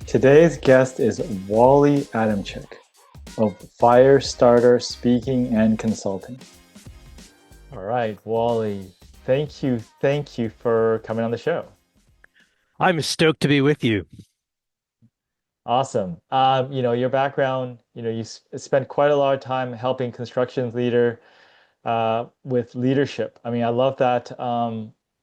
Today's guest is Wally Adamchik of FireStarter Speaking and Consulting. All right, Wally, thank you for coming on the show. I'm stoked to be with you. Awesome. Your background, you spent quite a lot of time helping construction leader with leadership. I mean, I love that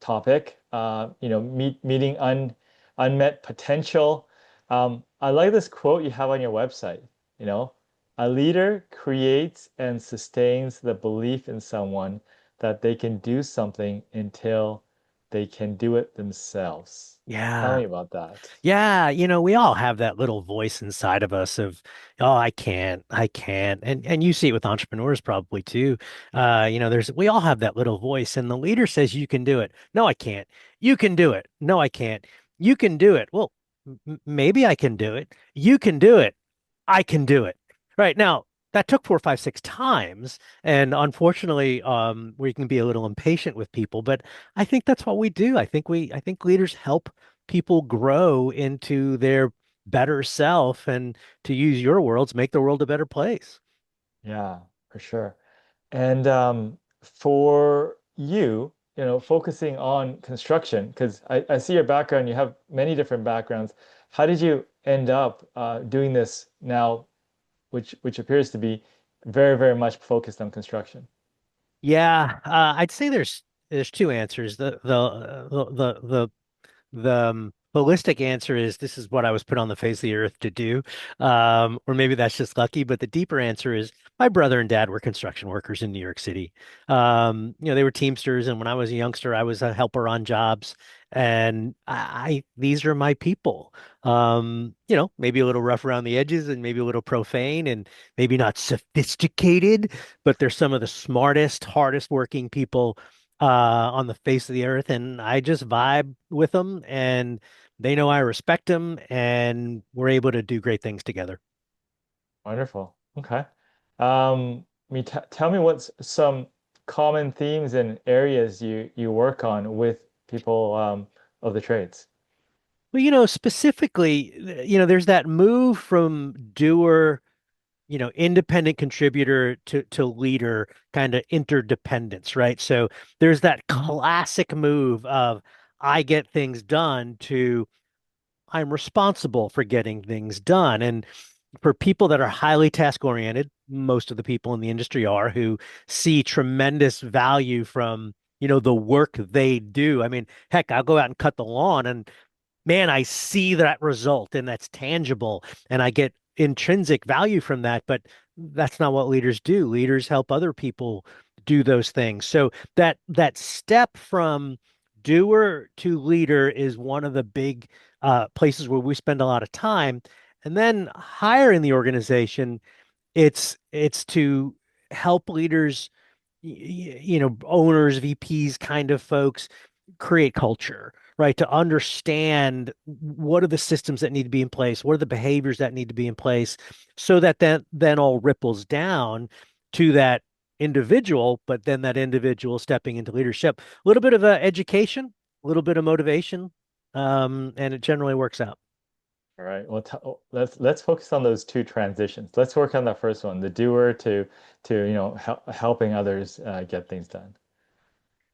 topic. Meeting unmet potential. I like this quote you have on your website. You know, a leader creates and sustains the belief in someone that they can do something until they can do it themselves. Tell Yeah. me about that. Yeah, we all have that little voice inside of us of, oh, I can't, I can't. And you see it with entrepreneurs probably too. We all have that little voice and the leader says you can do it. No, I can't. You can do it. No, I can't. You can do it. Well, maybe I can do it. You can do it. I can do it. Right now, that took four, five, six times, and unfortunately, we can be a little impatient with people. But I think that's what we do. I think leaders help people grow into their better self, and to use your words, make the world a better place. Yeah, for sure. And for you, focusing on construction, because I see your background, you have many different backgrounds. How did you end up doing this now, which appears to be very, very much focused on construction? Yeah, I'd say there's two answers. The holistic answer is this is what I was put on the face of the earth to do. Or maybe that's just lucky, but the deeper answer is my brother and dad were construction workers in New York City. They were Teamsters, and when I was a youngster, I was a helper on jobs. And these are my people. Maybe a little rough around the edges and maybe a little profane and maybe not sophisticated, but they're some of the smartest, hardest working people on the face of the earth, and I just vibe with them, and they know I respect them, and we're able to do great things together. Wonderful. Okay. Tell me what's some common themes and areas you work on with people of the trades. Well, specifically, there's that move from doer, independent contributor to leader kind of interdependence, right? So there's that classic move of I get things done to I'm responsible for getting things done. And for people that are highly task oriented, most of the people in the industry are who see tremendous value from, the work they do. I mean, heck, I'll go out and cut the lawn and man, I see that result and that's tangible and I get intrinsic value from that, but that's not what leaders do. Leaders help other people do those things. So that step from doer to leader is one of the big places where we spend a lot of time. And then higher in the organization, it's to help leaders, owners, VPs, kind of folks create culture, right? To understand what are the systems that need to be in place, what are the behaviors that need to be in place, so that then all ripples down to that individual, but then that individual stepping into leadership. A little bit of education, a little bit of motivation, and it generally works out. All right. Well, let's focus on those two transitions. Let's work on that first one, the doer to helping others get things done.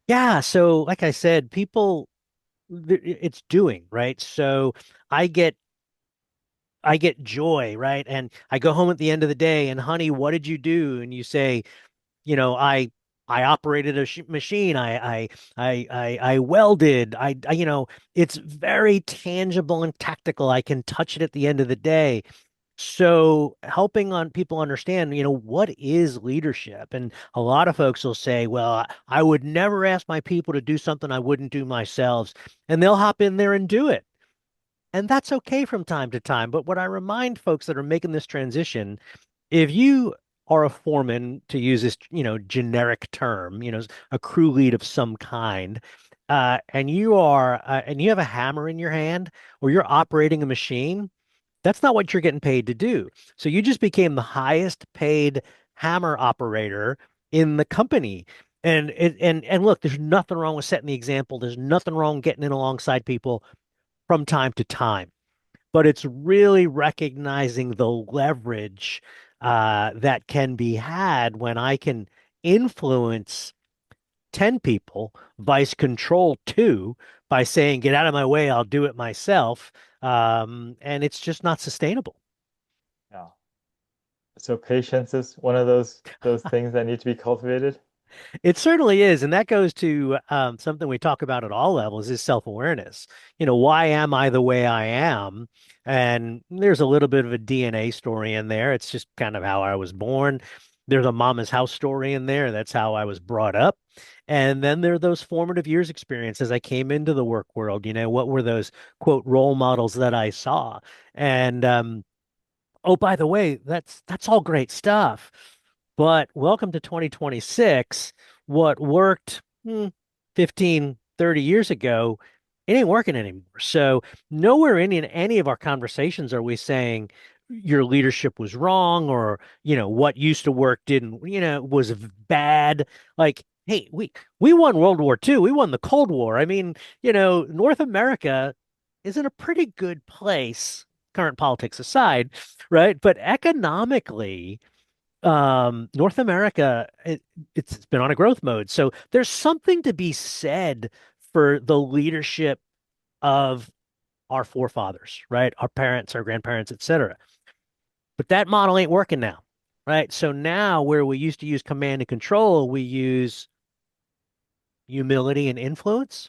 Yeah, so like I said, it's doing, right? So I get I get joy, right? And I go home at the end of the day and honey, what did you do? And you say, you know, I operated a machine. I welded. It's very tangible and tactical. I can touch it at the end of the day. So helping on people understand, what is leadership? And a lot of folks will say, well, I would never ask my people to do something I wouldn't do myself. And they'll hop in there and do it. And that's okay from time to time. But what I remind folks that are making this transition, if you are a foreman, to use this, generic term, a crew lead of some kind, and you have a hammer in your hand or you're operating a machine, that's not what you're getting paid to do. So you just became the highest paid hammer operator in the company. And look, there's nothing wrong with setting the example. There's nothing wrong getting in alongside people from time to time. but it's really recognizing the leverage that can be had when I can influence 10 people, vice control two by saying, get out of my way, I'll do it myself. And it's just not sustainable. Yeah. So patience is one of those things that need to be cultivated. It certainly is. And that goes to something we talk about at all levels is self-awareness. Why am I the way I am? And there's a little bit of a DNA story in there. It's just kind of how I was born. There's a mama's house story in there. That's how I was brought up. And then there are those formative years experience as I came into the work world. What were those quote role models that I saw? And oh, by the way, that's all great stuff. But welcome to 2026. What worked 15, 30 years ago, it ain't working anymore. So nowhere in any of our conversations are we saying your leadership was wrong or, what used to work didn't, was bad. Like, hey, we won World War II. We won the Cold War. I mean, North America is in a pretty good place, current politics aside, right? But economically, North America, it's been on a growth mode. So there's something to be said for the leadership of our forefathers, right? Our parents, our grandparents, et cetera. But that model ain't working now, right? So now where we used to use command and control, we use humility and influence.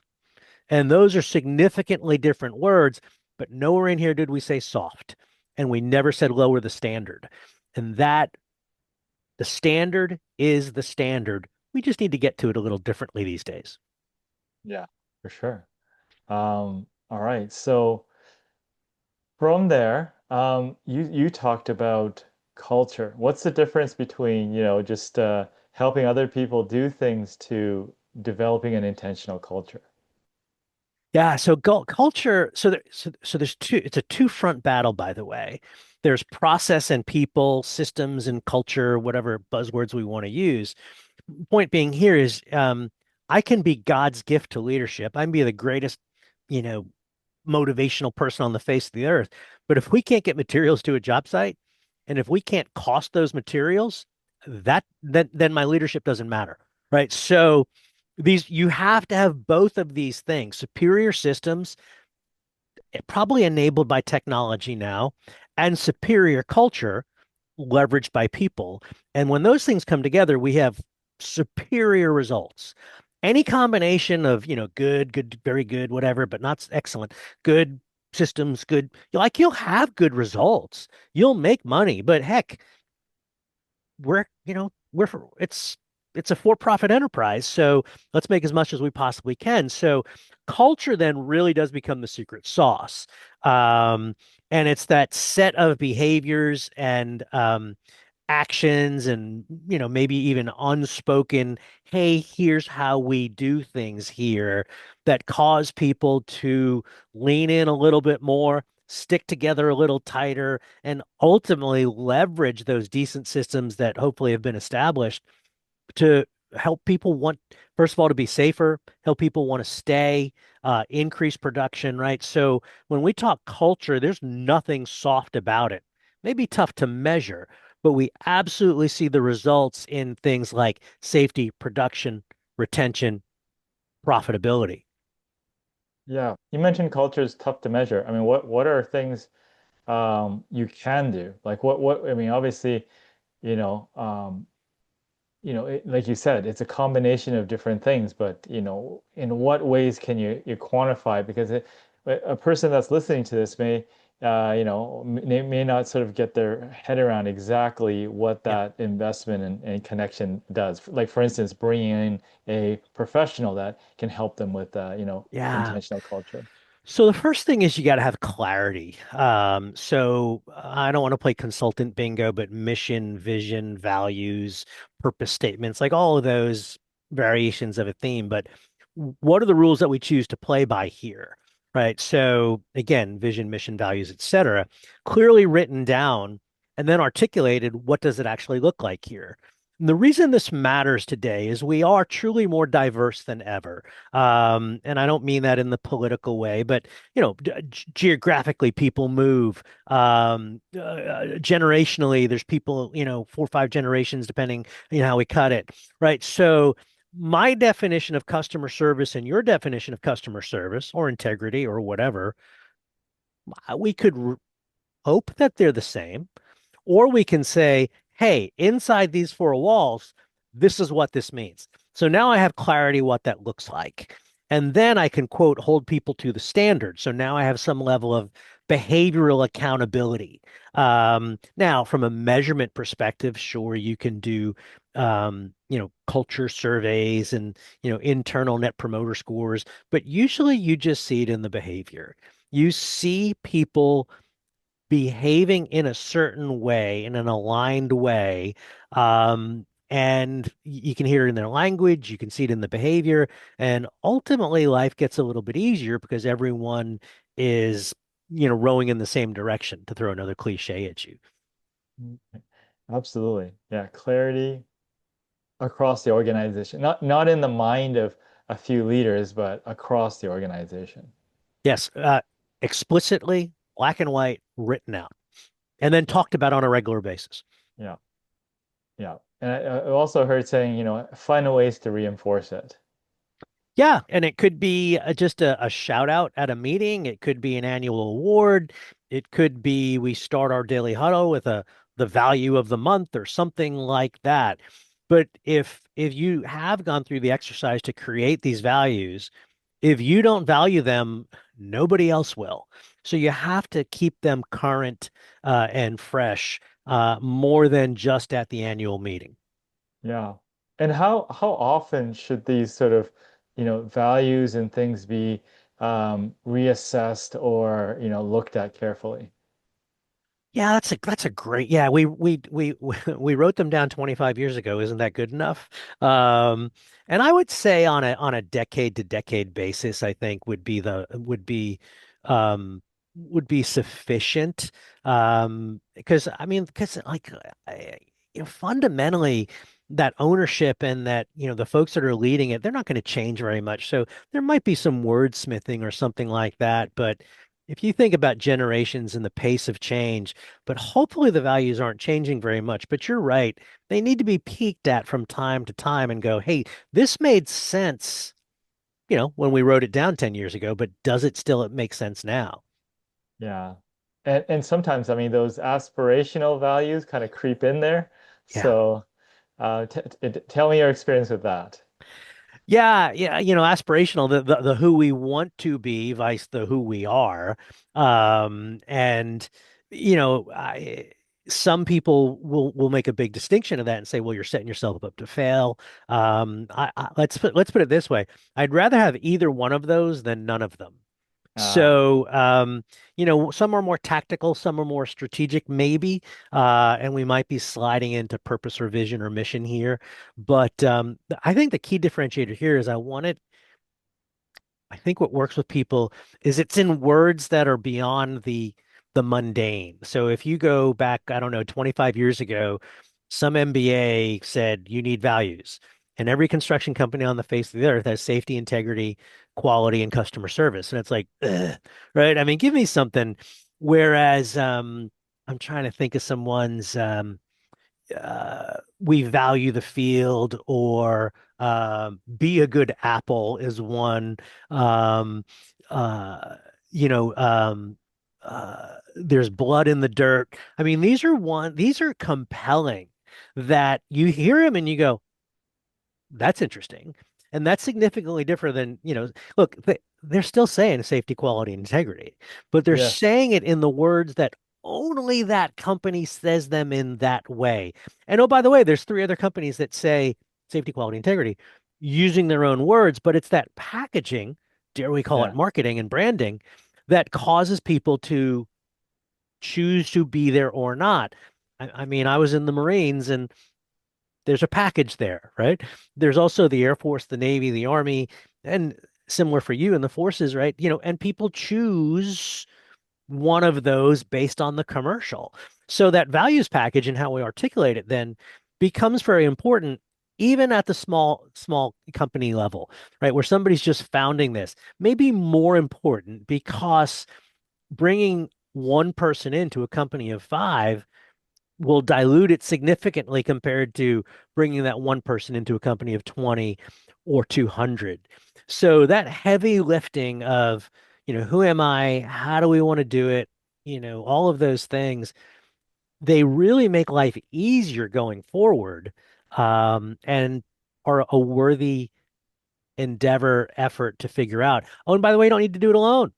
And those are significantly different words, but nowhere in here did we say soft. And we never said lower the standard. And that the standard is the standard. We just need to get to it a little differently these days. Yeah, for sure. All right. So from there, you talked about culture. What's the difference between, just helping other people do things to developing an intentional culture? Yeah, so culture, so there's two, it's a two-front battle, by the way. There's process and people, systems and culture, whatever buzzwords we want to use. Point being here is I can be God's gift to leadership. I can be the greatest, you know, motivational person on the face of the earth. But if we can't get materials to a job site, and if we can't cost those materials, then my leadership doesn't matter, right? So these you have to have both of these things, superior systems, probably enabled by technology now, and superior culture leveraged by people. And when those things come together, we have superior results. Any combination of, good, very good, whatever, but not excellent, good systems, good, you'll have good results. You'll make money, but heck, it's a for-profit enterprise, so let's make as much as we possibly can. So culture then really does become the secret sauce. Um, and it's that set of behaviors and actions and maybe even unspoken, hey, here's how we do things here that cause people to lean in a little bit more, stick together a little tighter, and ultimately leverage those decent systems that hopefully have been established to help people want, first of all, to be safer, help people want to stay, increase production, right? So when we talk culture, there's nothing soft about it. Maybe tough to measure, but we absolutely see the results in things like safety, production, retention, profitability. Yeah, you mentioned culture is tough to measure. I mean, what are things you can do? Like what I mean, obviously, you know, um, like you said, it's a combination of different things, but in what ways can you quantify? Because a person that's listening to this may not sort of get their head around exactly what Yeah. that investment and connection does. Like for instance, bringing in a professional that can help them with Yeah. intentional culture. So the first thing is you got to have clarity. So I don't want to play consultant bingo, but mission, vision, values, purpose statements, like all of those variations of a theme. But what are the rules that we choose to play by here? Right. So again, vision, mission, values, et cetera, clearly written down and then articulated. What does it actually look like here? And the reason this matters today is we are truly more diverse than ever. And I don't mean that in the political way, but geographically, people move. Generationally, there's people, 4 or 5 generations, depending, how we cut it, right? So my definition of customer service and your definition of customer service or integrity or whatever, we could hope that they're the same. Or we can say, hey, inside these 4 walls, this is what this means. So now I have clarity what that looks like. And then I can quote, hold people to the standard. So now I have some level of behavioral accountability. Now, from a measurement perspective, sure, you can do, culture surveys and, internal net promoter scores, but usually you just see it in the behavior. You see people behaving in a certain way, in an aligned way. And you can hear it in their language, you can see it in the behavior, and ultimately life gets a little bit easier because everyone is, rowing in the same direction, to throw another cliche at you. Mm, absolutely. Yeah, clarity across the organization. Not in the mind of a few leaders, but across the organization. Yes, explicitly, black and white, written out, and then Yeah, talked about on a regular basis. yeah, yeah. And I also heard saying, find ways to reinforce it. Yeah, and it could be just a shout out at a meeting. It could be an annual award. It could be we start our daily huddle with the value of the month or something like that. But if you have gone through the exercise to create these values, if you don't value them, nobody else will. So you have to keep them current and fresh more than just at the annual meeting. Yeah. And how often should these sort of, values and things be reassessed or, looked at carefully? Yeah, that's a great. Yeah, we we wrote them down 25 years ago. Isn't that good enough? Um, and I would say on a decade to decade basis, I think would be sufficient. Because I mean, because like fundamentally, that ownership and that the folks that are leading it, they're not going to change very much. So there might be some wordsmithing or something like that, but if you think about generations and the pace of change, but hopefully the values aren't changing very much. But you're right. They need to be peeked at from time to time and go, hey, this made sense, when we wrote it down 10 years ago, but does it still make sense now? Yeah. And sometimes, I mean, those aspirational values kind of creep in there. Yeah. So t tell me your experience with that. Yeah, yeah, aspirational, the who we want to be vice the who we are. And some people will make a big distinction of that and say, well, you're setting yourself up to fail. Let's put it this way. I'd rather have either one of those than none of them. Uh, So, some are more tactical, some are more strategic, maybe, and we might be sliding into purpose or vision or mission here. But I think the key differentiator here is I think what works with people is it's in words that are beyond the mundane. So if you go back, I don't know, 25 years ago, some MBA said you need values. And every construction company on the face of the earth has safety, integrity, quality, and customer service. And it's like, ugh, right? I mean, give me something. Whereas I'm trying to think of someone's we value the field or be a good apple is one. Um, uh, you know, um, there's blood in the dirt. I mean, these are compelling that you hear them and you go, that's interesting. And that's significantly different than, look, they're still saying safety, quality, and integrity, but they're yes. saying it in the words that only that company says them in that way. And oh, by the way, there's 3 other companies that say safety, quality, integrity using their own words, but it's that packaging, dare we call it Yeah. marketing and branding, that causes people to choose to be there or not. I mean, I was in the Marines and there's a package there, right? There's also the Air Force, the Navy, the Army, and similar for you in the forces, right? And people choose one of those based on the commercial. So that values package and how we articulate it then becomes very important even at the small company level, right? Where somebody's just founding this, maybe more important because bringing one person into a company of five will dilute it significantly compared to bringing that one person into a company of 20 or 200. So that heavy lifting of, who am I? How do we want to do it? All of those things, they really make life easier going forward, and are a worthy endeavor effort to figure out. Oh, and by the way, you don't need to do it alone,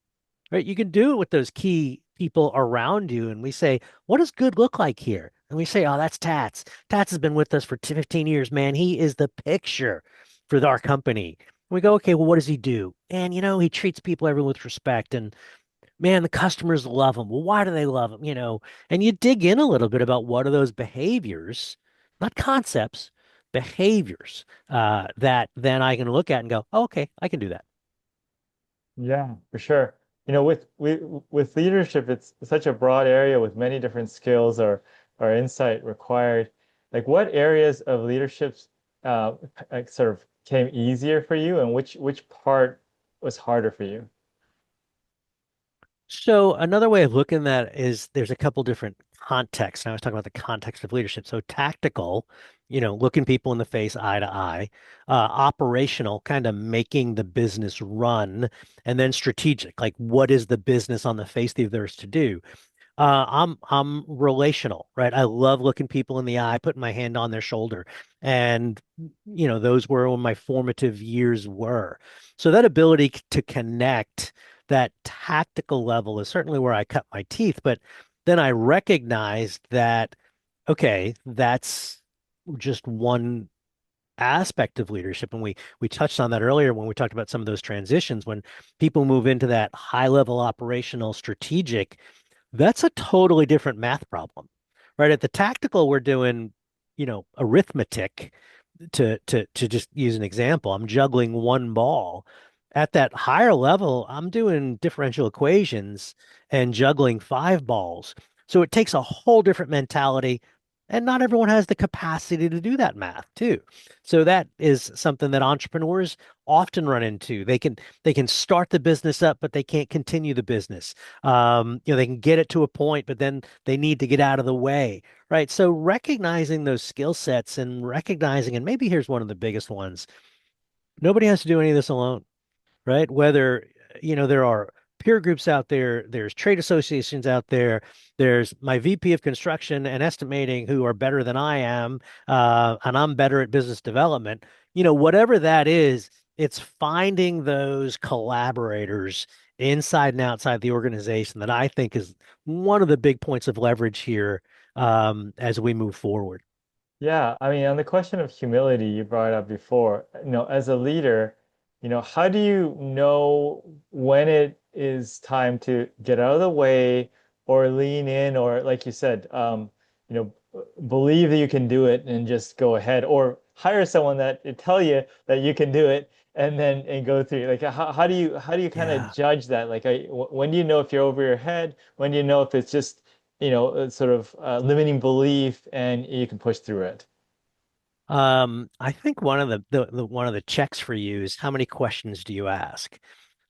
right? You can do it with those key people around you. And we say, what does good look like here? And we say, oh, that's Tats. Tats has been with us for 15 years, man. He is the picture for our company. And we go, okay, well, what does he do? And, he treats people, everyone with respect. And man, the customers love him. Well, why do they love him? And you dig in a little bit about what are those behaviors, not concepts, behaviors, that then I can look at and go, oh, okay, I can do that. Yeah, for sure. With leadership, it's such a broad area with many different skills or insight required. Like, what areas of leaderships like sort of came easier for you, and which part was harder for you? So another way of looking at it is there's a couple different contexts. And I was talking about the context of leadership. So tactical, looking people in the face eye to eye, operational, kind of making the business run, and then strategic, like what is the business on the face of the earth to do? I'm relational, right? I love looking people in the eye, putting my hand on their shoulder. And, those were when my formative years were. So that ability to connect, that tactical level is certainly where I cut my teeth. But then I recognized that, okay, that's just one aspect of leadership. And we touched on that earlier when we talked about some of those transitions. When people move into that high level operational strategic, that's a totally different math problem, right? At the tactical, we're doing, arithmetic to just use an example. I'm juggling one ball. At that higher level, I'm doing differential equations and juggling five balls. So it takes a whole different mentality, and not everyone has the capacity to do that math too. So that is something that entrepreneurs often run into. They can start the business up, but they can't continue the business. They can get it to a point, but then they need to get out of the way, right? So recognizing those skill sets and recognizing, and maybe here's one of the biggest ones, nobody has to do any of this alone, right? Whether, there are peer groups out there, there's trade associations out there, there's my VP of construction and estimating who are better than I am, and I'm better at business development. Whatever that is, it's finding those collaborators inside and outside the organization that I think is one of the big points of leverage here, as we move forward. Yeah, I mean, on the question of humility you brought up before, as a leader, how do you know when it is time to get out of the way or lean in, or like you said, believe that you can do it and just go ahead, or hire someone that tell you that you can do it and then and go through. Like, how do you kind of Yeah. judge that? Like, when do you know if you're over your head? When do you know if it's just sort of limiting belief and you can push through it. I think one of the one of the checks for you is how many questions do you ask?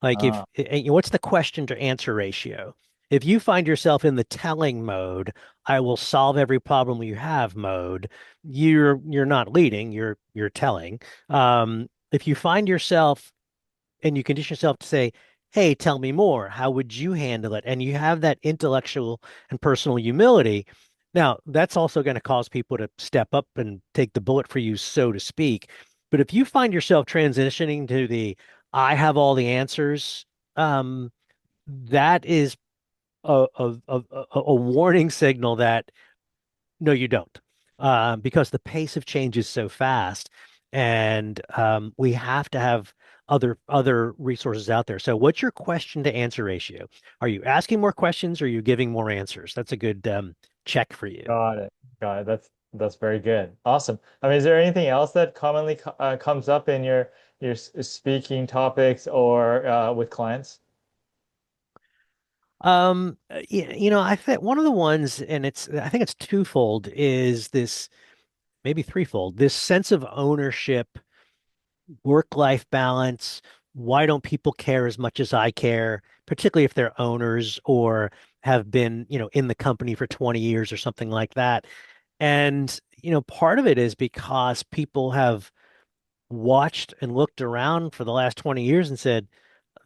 Like Ah, what's the question to answer ratio? If you find yourself in the telling mode, I will solve every problem you have mode, you're not leading, you're telling. If you find yourself and you condition yourself to say, hey, tell me more. How would you handle it? And you have that intellectual and personal humility. Now, that's also going to cause people to step up and take the bullet for you, so to speak. But if you find yourself transitioning to the I have all the answers, that is a warning signal that no, you don't, because the pace of change is so fast, and we have to have other resources out there. So, what's your question to answer ratio? Are you asking more questions or are you giving more answers? That's a good check for you. got it. Got it. That's very good. Awesome. I mean, is there anything else that commonly comes up in your speaking topics or with clients? I think one of the ones, and I think it's twofold, is this. maybe threefold. This sense of ownership, work-life balance. Why don't people care as much as I care, particularly if they're owners or have been, in the company for 20 years or something like that. And, part of it is because people have watched and looked around for the last 20 years and said,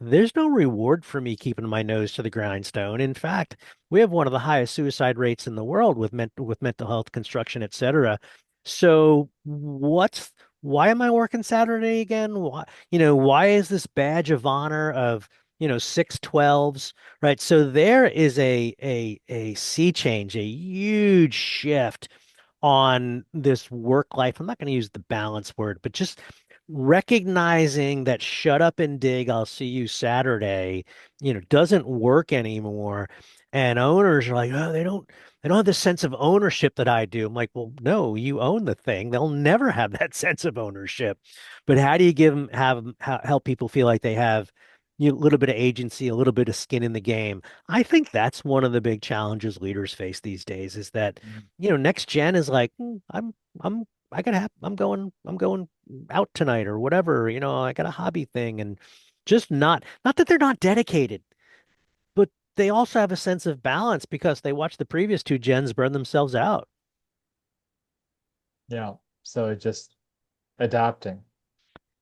there's no reward for me keeping my nose to the grindstone. In fact, we have one of the highest suicide rates in the world with mental health, construction, et cetera. So why am I working Saturday again? Why is this badge of honor of, 612s, right? So there is a sea change, a huge shift on this work life. I'm not going to use the balance word, but just recognizing that shut up and dig, I'll see you Saturday, doesn't work anymore. And owners are like, oh, they don't have the sense of ownership that I do. I'm like, well, no, you own the thing. They'll never have that sense of ownership. But how do you help people feel like they have a little bit of agency, a little bit of skin in the game? I think that's one of the big challenges leaders face these days is that, next gen is like, I'm I'm going out tonight or whatever, I got a hobby thing and just not that they're not dedicated, but they also have a sense of balance because they watched the previous two gens burn themselves out. Yeah. So it's just adapting.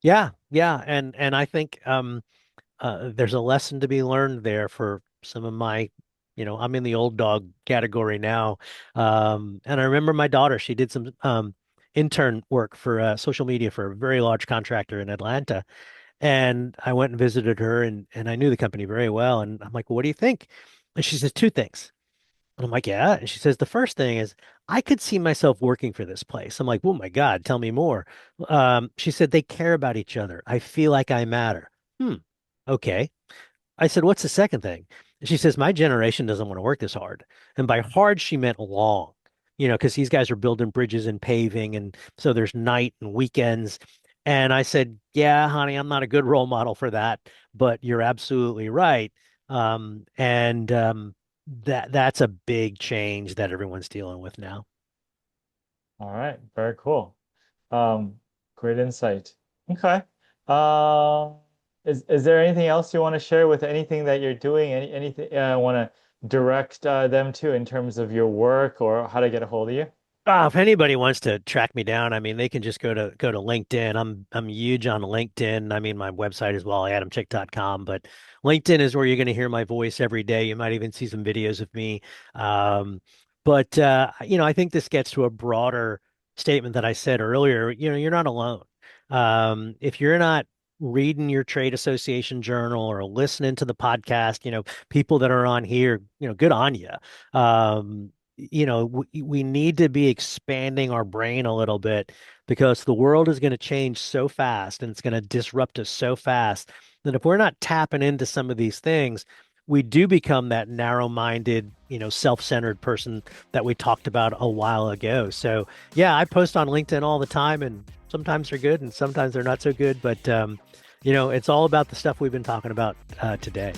Yeah, yeah, and I think there's a lesson to be learned there for some of my, I'm in the old dog category now. And I remember my daughter, she did some intern work for social media for a very large contractor in Atlanta. And I went and visited her and I knew the company very well. And I'm like, well, what do you think? And she says two things. And I'm like, yeah. And she says, the first thing is, I could see myself working for this place. I'm like, oh my God, tell me more. She said, they care about each other. I feel like I matter. Hmm. Okay. I said, what's the second thing? She says, my generation doesn't want to work this hard. And by hard, she meant long, because these guys are building bridges and paving. And so there's night and weekends. And I said, yeah, honey, I'm not a good role model for that, but you're absolutely right. And that's a big change that everyone's dealing with now. All right. Very cool. Um, Great insight. Okay. Uh, is there anything else you want to share with anything that you're doing? Anything want to direct them to in terms of your work or how to get a hold of you? If anybody wants to track me down, I mean, they can just go to LinkedIn. I'm huge on LinkedIn. I mean, my website is wallyadamchik.com, but LinkedIn is where you're going to hear my voice every day. You might even see some videos of me. But I think this gets to a broader statement that I said earlier. You're not alone. If you're not reading your trade association journal or listening to the podcast, people that are on here, good on you. We need to be expanding our brain a little bit because the world is going to change so fast and it's going to disrupt us so fast that if we're not tapping into some of these things, we do become that narrow-minded, self-centered person that we talked about a while ago. So, yeah, I post on LinkedIn all the time and sometimes they're good and sometimes they're not so good, but it's all about the stuff we've been talking about today.